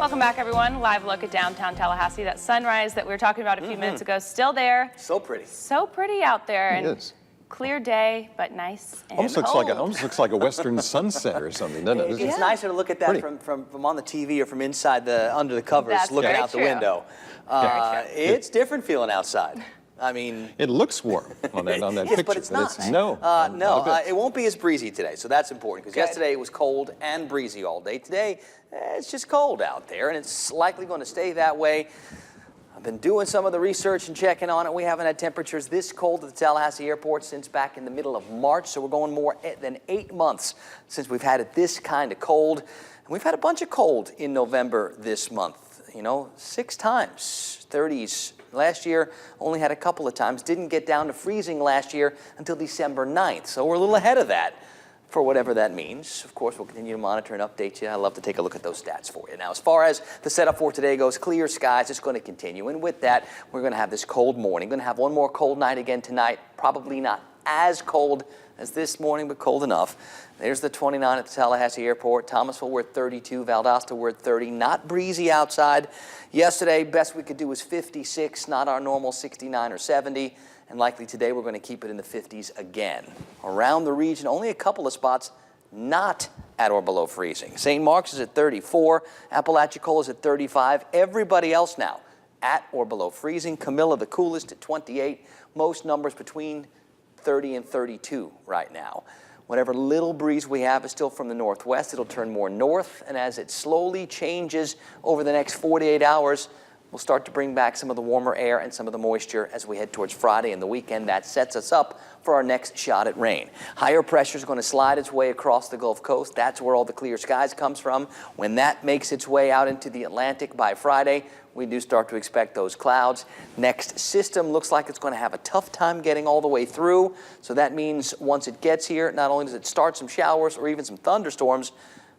Welcome back, everyone. Live look at downtown Tallahassee. That sunrise that we were talking about a few minutes ago, still there. So pretty. So pretty out there. It is. Clear day, but nice and Almost looks like a western sunset or something, doesn't it? It's nicer to look at that from on the TV or from inside under the covers, That's looking very out the true. window. It's different feeling outside. I mean, It looks warm on that yes, picture. but it's not. No. It won't be as breezy today, so that's important because yesterday it was cold and breezy all day. Today, it's just cold out there, and it's likely going to stay that way. I've been doing some of the research and checking on it. We haven't had temperatures this cold at the Tallahassee airport since back in the middle of March, so we're going more than 8 months since we've had it this kind of cold. And we've had a bunch of cold in November this month, 6 times, 30s. Last year, only had a couple of times. Didn't get down to freezing last year until December 9th, so we're a little ahead of that. For whatever that means. Of course, we'll continue to monitor and update you. I love to take a look at those stats for you. Now, as far as the setup for today goes, clear skies, it's going to continue. And with that, we're going to have this cold morning. Going to have one more cold night again tonight. Probably not as cold as this morning, but cold enough. There's the 29 at the Tallahassee airport. Thomasville, we're at 32. Valdosta, we're at 30. Not breezy outside. Yesterday, best we could do was 56, not our normal 69 or 70. And likely today we're going to keep it in the 50s again. Around the region, only a couple of spots not at or below freezing. St. Mark's is at 34. Apalachicola is at 35. Everybody else now at or below freezing. Camilla the coolest at 28. Most numbers between 30 and 32 right now. Whatever little breeze we have is still from the northwest. It'll turn more north, and as it slowly changes over the next 48 hours, we'll start to bring back some of the warmer air and some of the moisture as we head towards Friday and the weekend. That sets us up for our next shot at rain. Higher pressure is going to slide its way across the Gulf Coast. That's where all the clear skies comes from. When that makes its way out into the Atlantic by Friday, we do start to expect those clouds. Next system looks like it's going to have a tough time getting all the way through. So that means once it gets here, not only does it start some showers or even some thunderstorms,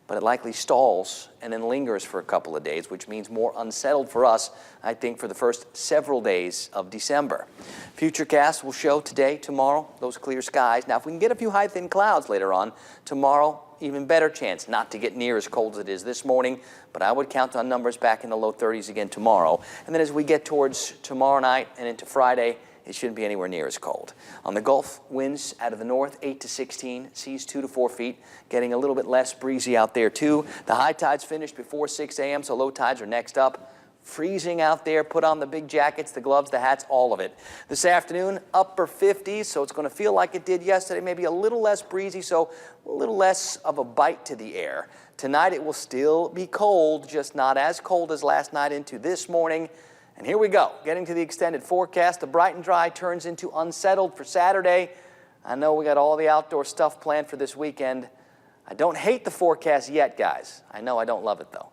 but it likely stalls and then lingers for a couple of days, which means more unsettled for us, I think, for the first several days of December. Futurecast will show today, tomorrow, those clear skies. Now, if we can get a few high, thin clouds later on, tomorrow, even better chance not to get near as cold as it is this morning, but I would count on numbers back in the low 30s again tomorrow. And then as we get towards tomorrow night and into Friday, it shouldn't be anywhere near as cold. On the Gulf, winds out of the north, 8 to 16, seas 2 to 4 feet, getting a little bit less breezy out there too. The high tides finished before 6 a.m., so low tides are next up. Freezing out there, put on the big jackets, the gloves, the hats, all of it. This afternoon, upper 50s, so it's going to feel like it did yesterday, maybe a little less breezy, so a little less of a bite to the air. Tonight it will still be cold, just not as cold as last night into this morning. And here we go, getting to the extended forecast. The bright and dry turns into unsettled for Saturday. I know we got all the outdoor stuff planned for this weekend. I don't hate the forecast yet, guys. I know I don't love it, though.